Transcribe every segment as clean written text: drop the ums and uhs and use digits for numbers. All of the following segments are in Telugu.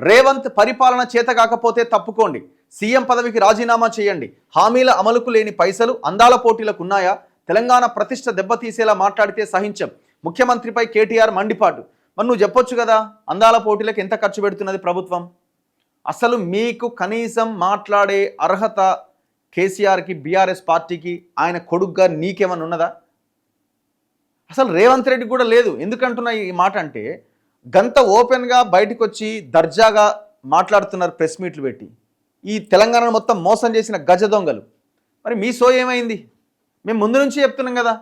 రేవంత్ పరిపాలన చేత కాకపోతే తప్పుకోండి, సీఎం పదవికి రాజీనామా చేయండి, హామీల అమలుకు లేని పైసలు అందాల పోటీలకు ఉన్నాయా, తెలంగాణ ప్రతిష్ట దెబ్బతీసేలా మాట్లాడితే సహించం, ముఖ్యమంత్రిపై కేటీఆర్ మండిపాటు. మరి నువ్వు చెప్పొచ్చు కదా, అందాల పోటీలకు ఎంత ఖర్చు పెడుతున్నది ప్రభుత్వం? అసలు మీకు కనీసం మాట్లాడే అర్హత కేసీఆర్కి, బీఆర్ఎస్ పార్టీకి, ఆయన కొడుగ్గా నీకేమన్నా ఉన్నదా? అసలు రేవంత్ రెడ్డి కూడా లేదు. ఎందుకంటున్నా ఈ మాట అంటే, గంత ఓపెన్గా బయటకు వచ్చి దర్జాగా మాట్లాడుతున్నారు ప్రెస్ మీట్లు పెట్టి. ఈ తెలంగాణను మొత్తం మోసం చేసిన గజ దొంగలు. మరి మీ సో ఏమైంది? మేము ముందు నుంచి చెప్తున్నాం కదా,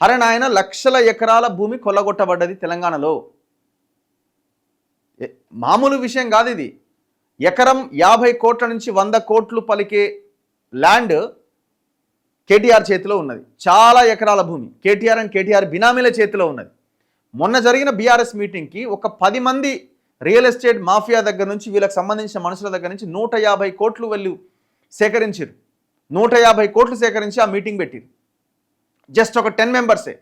అరే నాయన, లక్షల ఎకరాల భూమి కొల్లగొట్టబడ్డది తెలంగాణలో. మామూలు విషయం కాదు ఇది. ఎకరం 50 కోట్ల నుంచి 100 కోట్లు పలికే ల్యాండ్ కేటీఆర్ చేతిలో ఉన్నది. చాలా ఎకరాల భూమి కేటీఆర్ అండ్ కేటీఆర్ బినామీల చేతిలో ఉన్నది. మొన్న జరిగిన బీఆర్ఎస్ మీటింగ్కి ఒక 10 మంది రియల్ ఎస్టేట్ మాఫియా దగ్గర నుంచి, వీళ్ళకి సంబంధించిన మనుషుల దగ్గర నుంచి 150 కోట్లు వెళ్ళి సేకరించారు. 150 కోట్లు సేకరించి ఆ మీటింగ్ పెట్టారు. జస్ట్ ఒక 10 మెంబర్సే.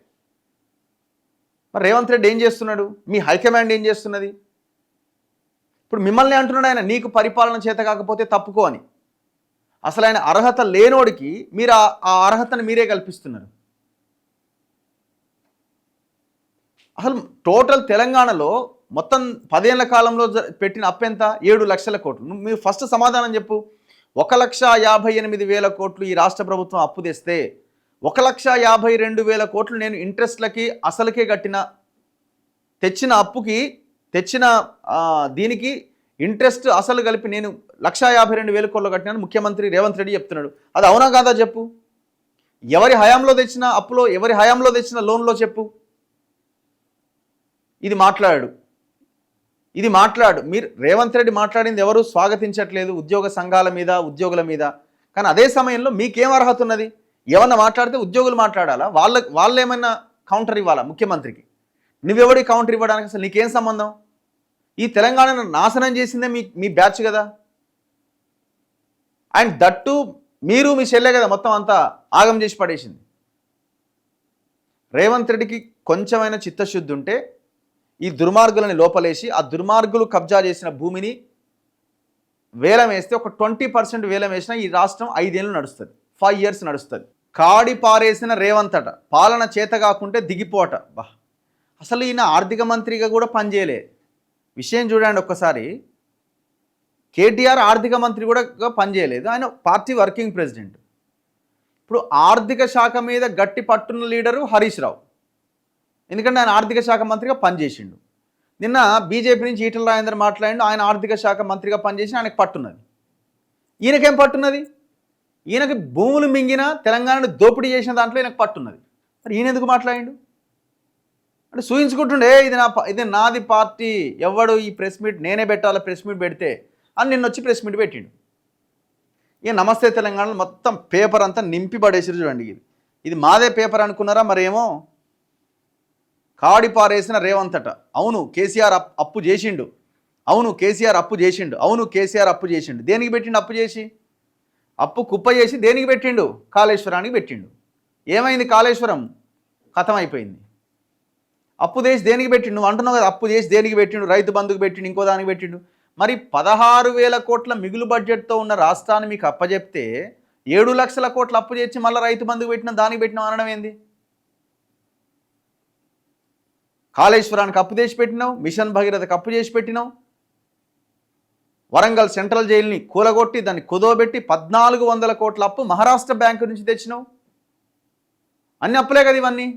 మరి రేవంత్ రెడ్డి ఏం చేస్తున్నాడు? మీ హైకమాండ్ ఏం చేస్తున్నది? ఇప్పుడు మిమ్మల్ని అంటున్నాడు ఆయన, నీకు పరిపాలన చేత కాకపోతే తప్పుకో అని. అసలు ఆయన అర్హత లేనోడికి మీరు ఆ అర్హతను మీరే కల్పిస్తున్నారు. అసలు టోటల్ తెలంగాణలో మొత్తం 10 ఏళ్ల కాలంలో పెట్టిన అప్పు ఎంత? 7 లక్షల కోట్లు. మీరు ఫస్ట్ సమాధానం చెప్పు. 1,58,000 కోట్లు ఈ రాష్ట్ర ప్రభుత్వం అప్పు తెస్తే 1,52,000 కోట్లు నేను ఇంట్రెస్ట్లకి అసలుకే తెచ్చిన అప్పుకి దీనికి ఇంట్రెస్ట్ అసలు కలిపి నేను 1,52,000 కోట్లు కట్టినాను ముఖ్యమంత్రి రేవంత్ రెడ్డి చెప్తున్నాడు. అది అవునా కాదా చెప్పు. ఎవరి హయాంలో తెచ్చిన అప్పులో, ఎవరి హయాంలో తెచ్చిన లోన్లో చెప్పు. ఇది మాట్లాడు. మీరు రేవంత్ రెడ్డి మాట్లాడింది ఎవరు స్వాగతించట్లేదు, ఉద్యోగ సంఘాల మీద, ఉద్యోగుల మీద. కానీ అదే సమయంలో మీకేం అర్హత ఉన్నది? ఏమన్నా మాట్లాడితే ఉద్యోగులు మాట్లాడాలా? వాళ్ళు ఏమన్నా కౌంటర్ ఇవ్వాలా ముఖ్యమంత్రికి? నువ్వెవడి కౌంటర్ ఇవ్వడానికి? అసలు నీకేం సంబంధం? ఈ తెలంగాణను నాశనం చేసిందే మీ బ్యాచ్ కదా. అండ్ దట్టు మీరు మీ చెల్లె కదా మొత్తం అంతా ఆగం చేసి పడేసింది. రేవంత్ రెడ్డికి కొంచెమైనా చిత్తశుద్ధి ఉంటే ఈ దుర్మార్గులని లోపలేసి, ఆ దుర్మార్గులు కబ్జా చేసిన భూమిని వేలం వేస్తే, ఒక 20% వేలం వేసినా ఈ రాష్ట్రం 5 ఏళ్ళు నడుస్తుంది, 5 years నడుస్తుంది. కాడి పారేసిన రేవంత్ అట, పాలన చేత కాకుంటే దిగిపోట. బా, అసలు ఈయన ఆర్థిక మంత్రిగా కూడా పనిచేయలే. విషయం చూడండి ఒక్కసారి. కేటీఆర్ ఆర్థిక మంత్రి కూడా పనిచేయలేదు, ఆయన పార్టీ వర్కింగ్ ప్రెసిడెంట్. ఇప్పుడు ఆర్థిక శాఖ మీద గట్టి పట్టున్న లీడరు హరీష్ రావు, ఎందుకంటే ఆయన ఆర్థిక శాఖ మంత్రిగా పనిచేసిండు. నిన్న బీజేపీ నుంచి ఈటల రాజేందర్ మాట్లాడిండు, ఆయన ఆర్థిక శాఖ మంత్రిగా పనిచేసి ఆయనకు పట్టున్నది. ఈయనకేం పట్టున్నది? ఈయనకి భూములు మింగిన, తెలంగాణను దోపిడీ చేసిన దాంట్లో ఈయనకు పట్టున్నది. మరి ఈయన ఎందుకు మాట్లాడిండు? అంటే సూచించుకుంటుండే ఇది నాది పార్టీ, ఎవడు ఈ ప్రెస్ మీట్ నేనే పెట్టాలి, ప్రెస్ మీట్ పెడితే అని నిన్న వచ్చి ప్రెస్ మీట్ పెట్టిండు. ఇక నమస్తే తెలంగాణలో మొత్తం పేపర్ అంతా నింపి పడేసారు. చూడండి, ఇది మాదే పేపర్ అనుకున్నారా? మరేమో కాడి పారేసిన రేవంత్ అట. అవును కేసీఆర్ అప్పు చేసిండు, అవును కేసీఆర్ అప్పు చేసిండు, అవును కేసీఆర్ అప్పు చేసిండు. దేనికి పెట్టిండు? అప్పు చేసి, అప్పు కుప్ప చేసి దేనికి పెట్టిండు? కాళేశ్వరానికి పెట్టిండు. ఏమైంది? కాళేశ్వరం ఖతం అయిపోయింది. అప్పు చేసి దేనికి పెట్టిండు? నువ్వు అంటున్నావు కదా, అప్పు చేసి దేనికి పెట్టిండు? రైతు బంధుకు పెట్టిండు, ఇంకో దానికి పెట్టిండు. మరి 16,000 కోట్ల మిగులు బడ్జెట్తో ఉన్న రాష్ట్రాన్ని మీకు అప్పచెప్తే 7 లక్షల కోట్ల అప్పు చేసి మళ్ళీ రైతు బంధుకు పెట్టిన, దానికి పెట్టినాం అనడం ఏంది? కాళేశ్వరానికి అప్పు చేసి పెట్టినావు, మిషన్ భగీరథకు అప్పు చేసి పెట్టినావు, వరంగల్ సెంట్రల్ జైలుని కూలగొట్టి దాన్ని కుదోబెట్టి 1,400 కోట్ల అప్పు మహారాష్ట్ర బ్యాంకు నుంచి తెచ్చినావు. అన్ని అప్పులే కదా ఇవన్నీ.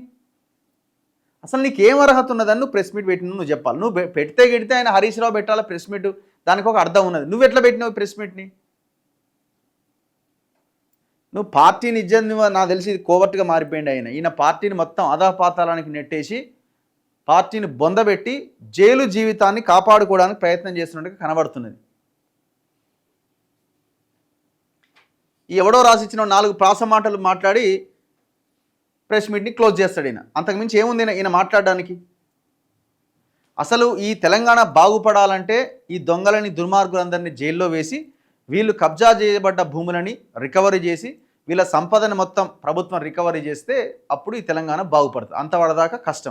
అసలు నీకేం అర్హత ఉన్నదని నువ్వు ప్రెస్ మీట్ పెట్టినావు? నువ్వు చెప్పాలి. నువ్వు పెడితే ఆయన హరీష్ రావు పెట్టాలా ప్రెస్ మీట్, దానికి ఒక అర్థం ఉన్నది. నువ్వు ఎట్లా పెట్టినావు ప్రెస్ మీట్ని? నువ్వు పార్టీని నిజం, నాకు తెలిసి ఇది కోవర్ట్గా మారిపోయింది. ఈయన పార్టీని మొత్తం అధపాతాళానికి నెట్టేసి పార్టీని బొందబెట్టి జైలు జీవితాన్ని కాపాడుకోవడానికి ప్రయత్నం చేస్తున్నట్టుగా కనబడుతున్నది. ఎవడో రాసిచ్చిన 4 ప్రాస మాటలు మాట్లాడి ప్రెస్ మీట్ని క్లోజ్ చేస్తాడు ఈయన. అంతకుమించి ఏముంది ఈయన మాట్లాడడానికి? అసలు ఈ తెలంగాణ బాగుపడాలంటే ఈ దొంగలని, దుర్మార్గులందరినీ జైల్లో వేసి, వీళ్ళు కబ్జా చేయబడ్డ భూములని రికవరీ చేసి, వీళ్ళ సంపదని మొత్తం ప్రభుత్వం రికవరీ చేస్తే అప్పుడు ఈ తెలంగాణ బాగుపడుతుంది. అంతవరదాకా కష్టం.